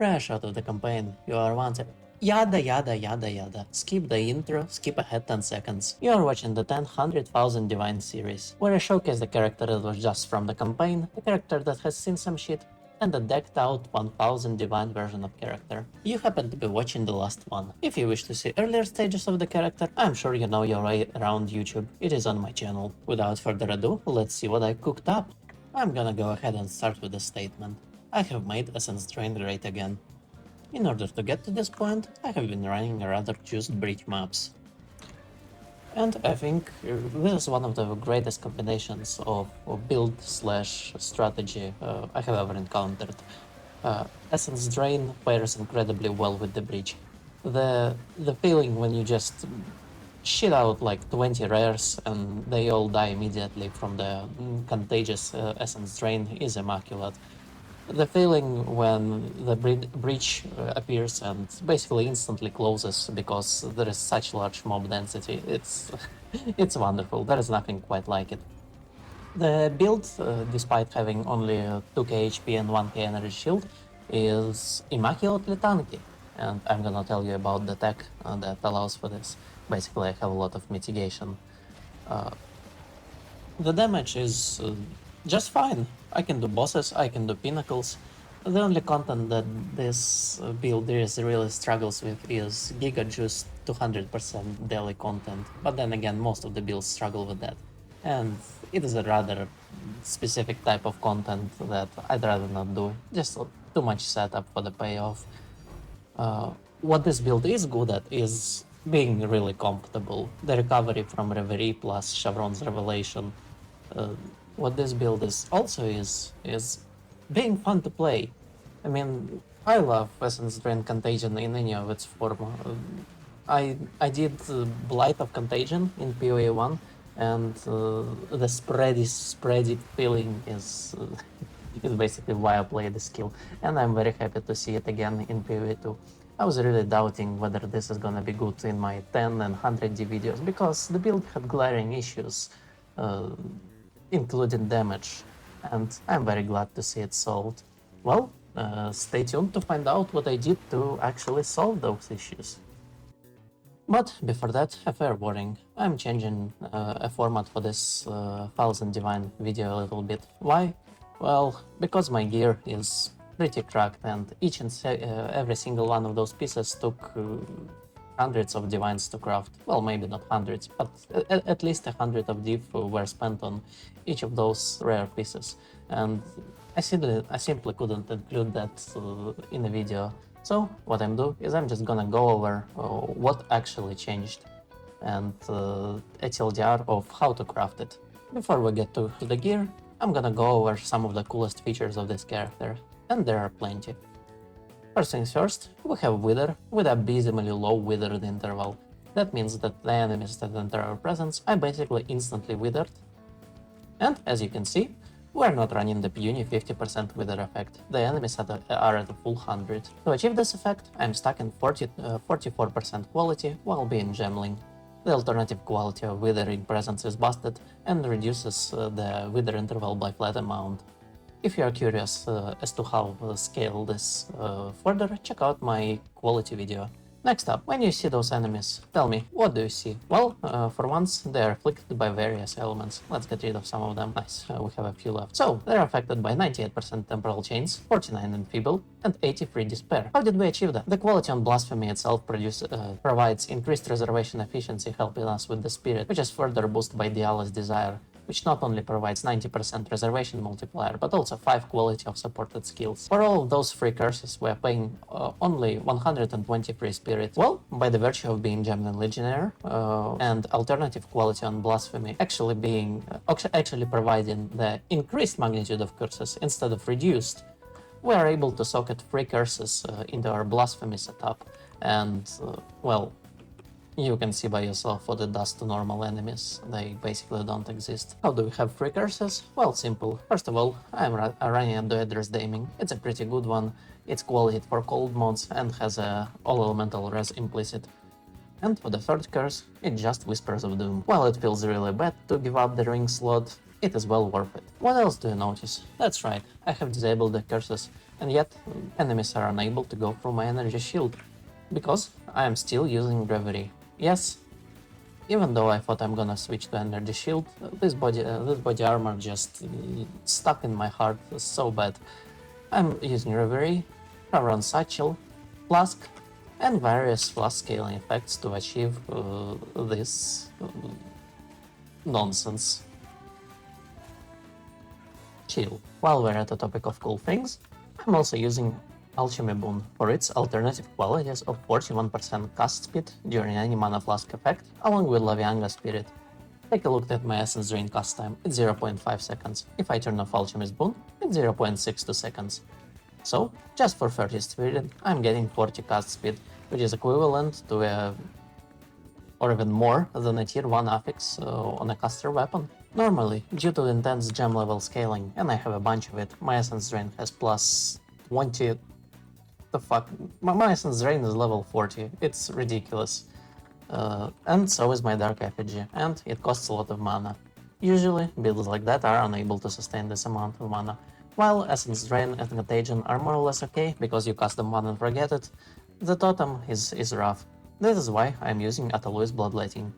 Fresh out of the campaign, you are wanted. Yada yada yada yada. Skip the intro, skip ahead 10 seconds. You are watching the 100,000 Divine series, where I showcase the character that was just from the campaign, a character that has seen some shit, and a decked out 1000 Divine version of character. You happen to be watching the last one. If you wish to see earlier stages of the character, I'm sure you know your way around YouTube. It is on my channel. Without further ado, let's see what I cooked up. I'm gonna go ahead and start with a statement. I have made Essence Drain great again. In order to get to this point, I have been running a rather choose breach maps. And I think this is one of the greatest combinations of build slash strategy I have ever encountered. Essence Drain pairs incredibly well with the breach. The feeling when you just shit out like 20 rares and they all die immediately from the contagious Essence Drain is immaculate. The feeling when the breach appears and basically instantly closes because there is such large mob density, it's wonderful. There is nothing quite like it. The build, despite having only 2k HP and 1k energy shield, is immaculately tanky, and I'm gonna tell you about the tech that allows for this. Basically, I have a lot of mitigation. The damage is just fine. I can do bosses, I can do pinnacles. The only content that this build really struggles with is Giga Juice 200% daily content, but then again most of the builds struggle with that. And it is a rather specific type of content that I'd rather not do, just too much setup for the payoff. What this build is good at is being really comfortable. The recovery from Reverie plus Chevron's Revelation. What this build is also is being fun to play. I mean, I love Essence Drain Contagion in any of its form. I did Blight of Contagion in PoE 1, and the spready feeling is is basically why I play the skill, and I'm very happy to see it again in PoE 2. I was really doubting whether this is gonna be good in my 10 and 100D videos, because the build had glaring issues, including damage, and I'm very glad to see it solved. Well, stay tuned to find out what I did to actually solve those issues. But before that, a fair warning. I'm changing a format for this 1000 Divine video a little bit. Why? Well, because my gear is pretty cracked, and each and every single one of those pieces took hundreds of divines to craft. Well, maybe not hundreds, but at least 100 of div were spent on each of those rare pieces. And I simply couldn't include that in the video. So what I'm doing is I'm just gonna go over what actually changed and a TLDR of how to craft it. Before we get to the gear, I'm gonna go over some of the coolest features of this character, and there are plenty. First things first, we have Wither with a abysmally low withered interval. That means that the enemies that enter our presence are basically instantly withered. And as you can see, we're not running the puny 50% wither effect. The enemies are at a full 100. To achieve this effect, I'm stuck in 44% quality while being Gemling. The alternative quality of withering presence is busted and reduces the wither interval by flat amount. If you are curious as to how to scale this further, check out my quality video. Next up, when you see those enemies, tell me, what do you see? Well, for once, they are afflicted by various elements. Let's get rid of some of them. Nice, we have a few left. So, they're affected by 98% temporal chains, 49 enfeeble, and 83 despair. How did we achieve that? The quality on blasphemy itself provides increased reservation efficiency, helping us with the spirit, which is further boosted by Diala's desire, which not only provides 90% reservation multiplier, but also 5 quality of supported skills. For all of those free curses, we're paying only 120 free spirit. Well, by the virtue of being Gemling Legionnaire and alternative quality on blasphemy actually providing the increased magnitude of curses instead of reduced, we are able to socket free curses into our blasphemy setup, and well, you can see by yourself what it does to normal enemies. They basically don't exist. How do we have free curses? Well, simple. First of all, I'm running a Duedress Daming. It's a pretty good one. It's qualified for cold mods and has a all elemental res implicit. And for the third curse, it just Whispers of Doom. While it feels really bad to give up the ring slot, it is well worth it. What else do you notice? That's right, I have disabled the curses, and yet enemies are unable to go through my energy shield, because I am still using Reverie. Yes, even though I thought I'm gonna switch to energy shield, this body armor just stuck in my heart so bad. I'm using Reverie, Charater Satchel, Flask, and various flask scaling effects to achieve this nonsense. Chill. While we're at the topic of cool things, I'm also using Alchemy Boon for its alternative qualities of 41% cast speed during any mana flask effect, along with Lavianga Spirit. Take a look at my Essence Drain cast time, it's 0.5 seconds. If I turn off Alchemist Boon, it's 0.62 seconds. So, just for 30 spirit, I'm getting 40 cast speed, which is equivalent to or even more than a tier 1 affix on a caster weapon. Normally, due to intense gem level scaling, and I have a bunch of it, my Essence Drain has plus 20... the fuck? My Essence Drain is level 40, it's ridiculous. And so is my Dark Effigy, and it costs a lot of mana. Usually, builds like that are unable to sustain this amount of mana, while Essence Drain and Contagion are more or less okay, because you cast them one and forget it. The totem is rough. This is why I'm using Atalui's Bloodletting.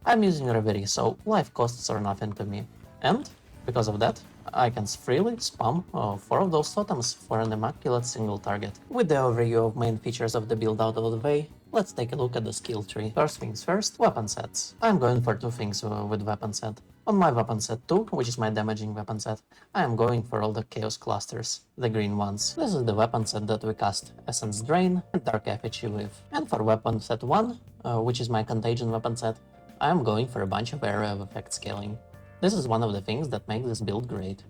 I'm using Reverie, so life costs are nothing to me, and because of that, I can freely spam 4 of those totems for an immaculate single target. With the overview of main features of the build out of the way, let's take a look at the skill tree. First things first, weapon sets. I'm going for 2 things with weapon set. On my weapon set 2, which is my damaging weapon set, I am going for all the chaos clusters, the green ones. This is the weapon set that we cast Essence Drain and Dark Effigy with. And for weapon set 1, which is my contagion weapon set, I am going for a bunch of area of effect scaling. This is one of the things that makes this build great.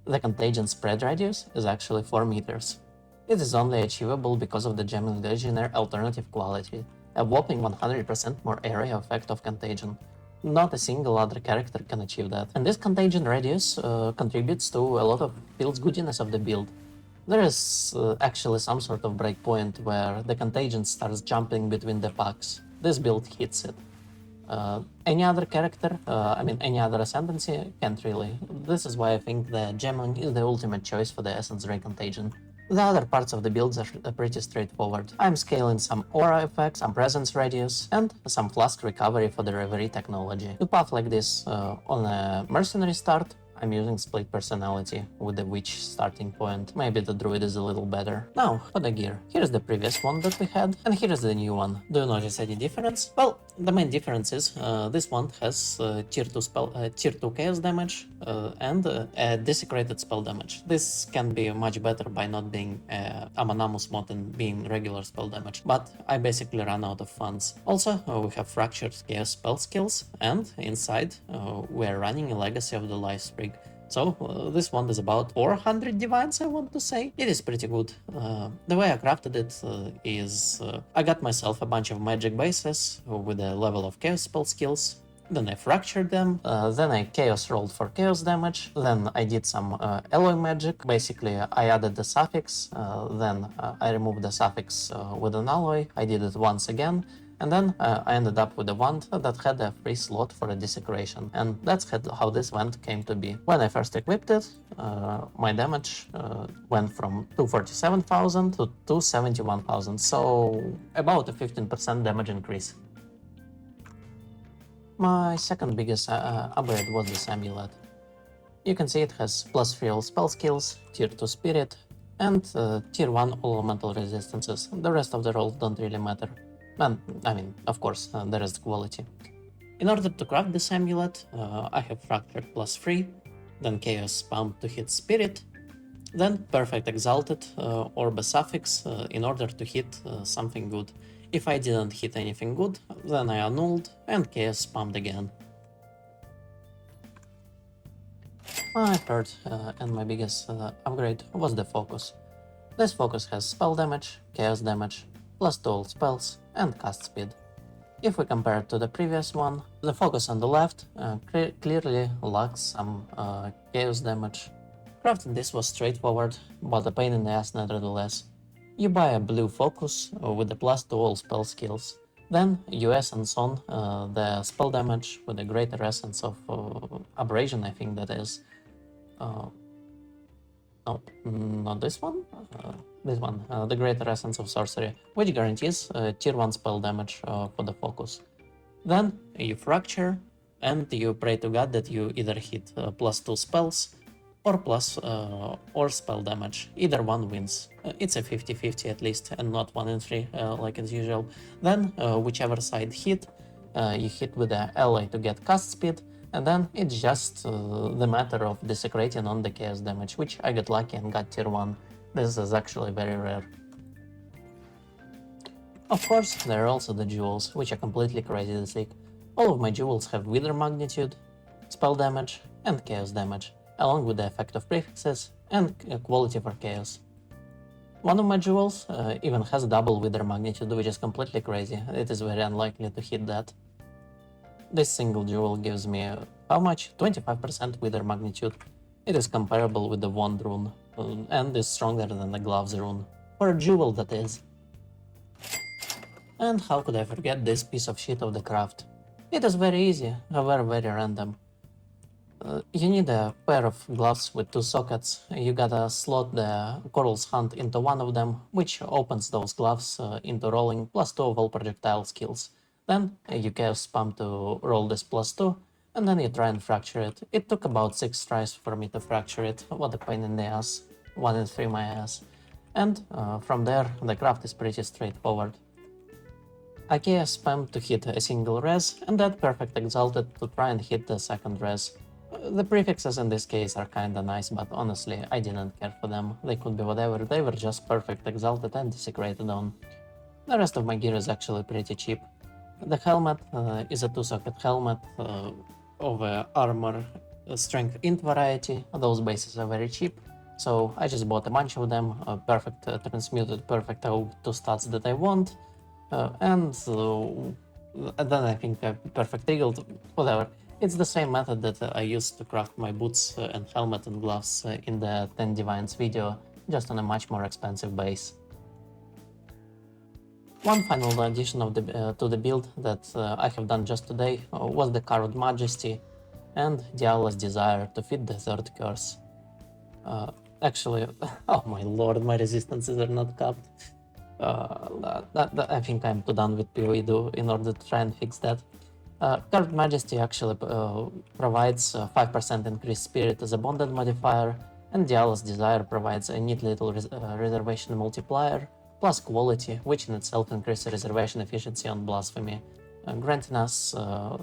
The contagion spread radius is actually 4 meters. It is only achievable because of the Gemling Legionnaire alternative quality, a whopping 100% more area effect of contagion. Not a single other character can achieve that. And this contagion radius contributes to a lot of feels goodiness of the build. There is actually some sort of breakpoint where the contagion starts jumping between the packs. This build hits it. Any other character, any other ascendancy can't really. This is why I think the Gemling is the ultimate choice for the Essence Drain Contagion. The other parts of the builds are pretty straightforward. I'm scaling some aura effects, some presence radius, and some flask recovery for the Reverie technology. To path like this on a mercenary start, I'm using split personality with the witch starting point. Maybe the druid is a little better. Now, for the gear. Here's the previous one that we had, and here's the new one. Do you notice any difference? Well, the main difference is this one has tier 2 chaos damage and a desecrated spell damage. This can be much better by not being Amanamus mod and being regular spell damage, but I basically ran out of funds. Also, we have fractured chaos spell skills, and inside we're running a legacy of the life sprig. So this one is about 400 divines, I want to say. It is pretty good. The way I crafted it is I got myself a bunch of magic bases with a level of chaos spell skills. Then I fractured them, then I chaos rolled for chaos damage, then I did some alloy magic. Basically I added the suffix, then I removed the suffix with an alloy, I did it once again, and then I ended up with a wand that had a free slot for a desecration, and that's how this wand came to be. When I first equipped it, my damage went from 247,000 to 271,000, so about a 15% damage increase. My second biggest upgrade was this amulet. You can see it has plus 3 all spell skills, tier 2 spirit, and tier 1 all elemental resistances. The rest of the rolls don't really matter. And, of course, there is the quality. In order to craft this amulet, I have fractured plus 3, then chaos spam to hit spirit, then perfect exalted orb suffix in order to hit something good. If I didn't hit anything good, then I annulled and chaos spammed again. My third and my biggest upgrade was the focus. This focus has spell damage, chaos damage, plus 2 all spells, and cast speed. If we compare it to the previous one, the focus on the left clearly lacks some chaos damage. Crafting this was straightforward, but a pain in the ass nevertheless. You buy a blue focus with the plus 2 all spell skills. Then you essence on the spell damage with a greater essence of abrasion, I think that is. No, not this one. This one, the greater essence of sorcery, which guarantees tier 1 spell damage for the focus. Then you fracture, and you pray to God that you either hit +2 spells or or spell damage. Either one wins. It's a 50-50 at least, and not 1 in 3 like as usual. Then whichever side hit, you hit with the ally to get cast speed, and then it's just the matter of desecrating on the chaos damage, which I got lucky and got tier 1. This is actually very rare. Of course, there are also the jewels, which are completely crazy this week. All of my jewels have Wither Magnitude, spell damage, and chaos damage, along with the effect of prefixes and quality for chaos. One of my jewels even has double Wither Magnitude, which is completely crazy. It is very unlikely to hit that. This single jewel gives me how much? 25% Wither Magnitude. It is comparable with the Wand rune, and is stronger than the Gloves rune. For a jewel, that is. And how could I forget this piece of shit of the craft? It is very easy, however very random. You need a pair of gloves with 2 sockets. You gotta slot the Coral's Hunt into one of them, which opens those gloves into rolling +2 of all projectile skills. Then you chaos spam to roll this +2, and then you try and fracture it. It took about 6 tries for me to fracture it. What a pain in the ass. 1 in 3 my ass. And from there, the craft is pretty straightforward. I chaos spam to hit a single res, and that perfect exalted to try and hit the second res. The prefixes in this case are kinda nice, but honestly, I didn't care for them. They could be whatever, they were just perfect exalted and desecrated on. The rest of my gear is actually pretty cheap. The helmet is a 2-socket helmet of armor strength int variety. Those bases are very cheap, so I just bought a bunch of them, perfect transmuted, perfect to stats that I want, and then I think perfect eagled, whatever. It's the same method that I used to craft my boots and helmet and gloves in the 10 Divines video, just on a much more expensive base. One final addition of to the build that I have done just today was the Carved Majesty and Diablo's Desire to fit the 3rd curse. Actually, oh my lord, my resistances are not capped. I think I'm too done with PoE in order to try and fix that. Carved Majesty actually provides 5% increased spirit as a bonded modifier, and Diablo's Desire provides a neat little reservation multiplier, plus quality, which in itself increases reservation efficiency on Blasphemy, granting us a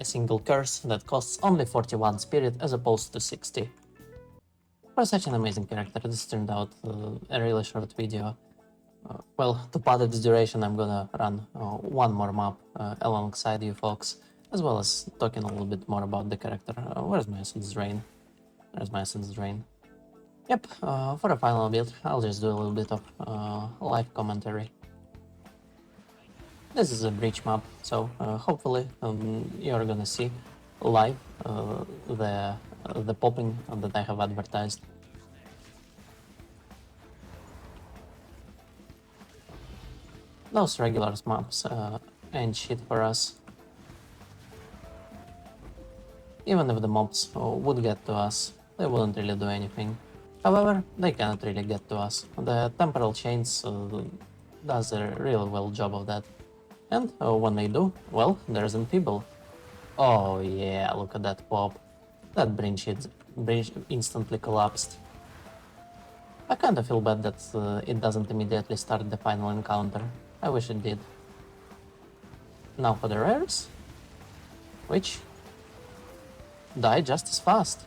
single curse that costs only 41 spirit as opposed to 60. For such an amazing character, this turned out a really short video. Well, to pad its duration, I'm gonna run one more map alongside you folks, as well as talking a little bit more about the character. Where's my Essence Drain? There's my Essence Drain. Yep, for a final build, I'll just do a little bit of live commentary. This is a breach map, so hopefully you're gonna see live the popping that I have advertised. Those regular maps ain't shit for us. Even if the mobs would get to us, they wouldn't really do anything. However, they cannot really get to us. The temporal chains does a really well job of that. And when they do, well, there's Enfeeble. Oh yeah, look at that pop. That bridge instantly collapsed. I kinda feel bad that it doesn't immediately start the final encounter. I wish it did. Now for the rares, which die just as fast.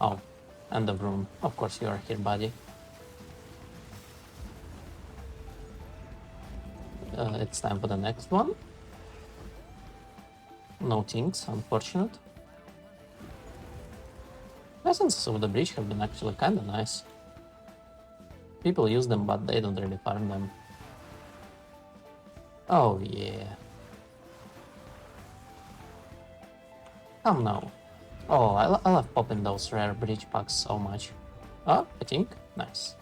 Oh, end of room. Of course you are here, buddy. It's time for the next one. No things, unfortunate. Essences of the Breach have been actually kinda nice. People use them, but they don't really farm them. Oh yeah. Come now. Oh, I love popping those rare Breach packs so much. Oh, I think. Nice.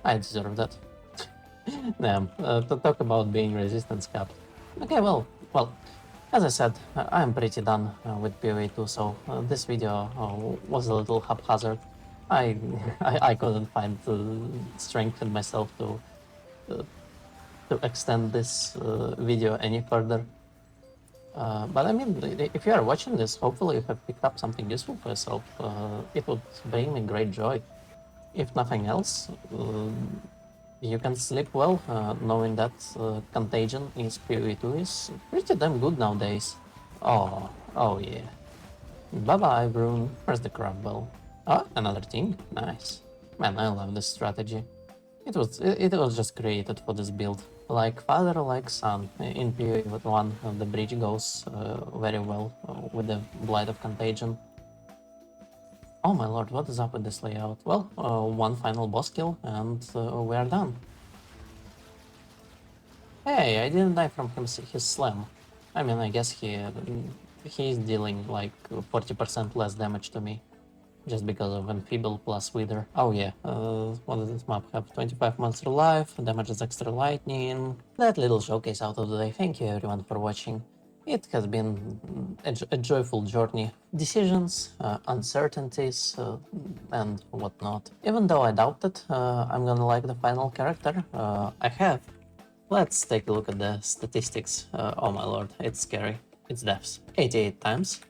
I deserve that. Damn, to talk about being resistance capped. Okay, well, as I said, I'm pretty done with Poe2, so this video was a little haphazard. I I couldn't find strength in myself uh, to extend this video any further. But I mean, if you are watching this, hopefully you have picked up something useful for yourself. It would bring me great joy. If nothing else, you can sleep well knowing that Contagion is Poe2 is pretty damn good nowadays. Oh yeah. Bye bye, Brune. Where's the crab bell? Oh, another thing. Nice. Man, I love this strategy. It was just created for this build. Like father, like son. In PoE1, the bridge goes very well with the Blight of Contagion. Oh my lord, what is up with this layout? Well, one final boss kill and we are done. Hey, I didn't die from his slam. I mean, I guess he's dealing like 40% less damage to me. Just because of Enfeeble plus Wither. Oh yeah, what does this map have? 25 monster life, damages extra lightning. That little showcase out of the day. Thank you everyone for watching. It has been a joyful journey. Decisions, uncertainties, and whatnot. Even though I doubt it, I'm gonna like the final character. I have. Let's take a look at the statistics. Oh my lord, it's scary. It's deaths. 88 times.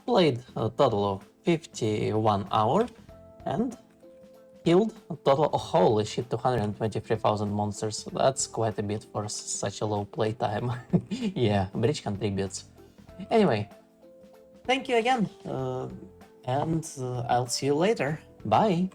Played a total of 51 hours and killed a total of, holy shit, 223,000 monsters. That's quite a bit for such a low playtime. Yeah, Bridge contributes. Anyway, thank you again, and I'll see you later. Bye!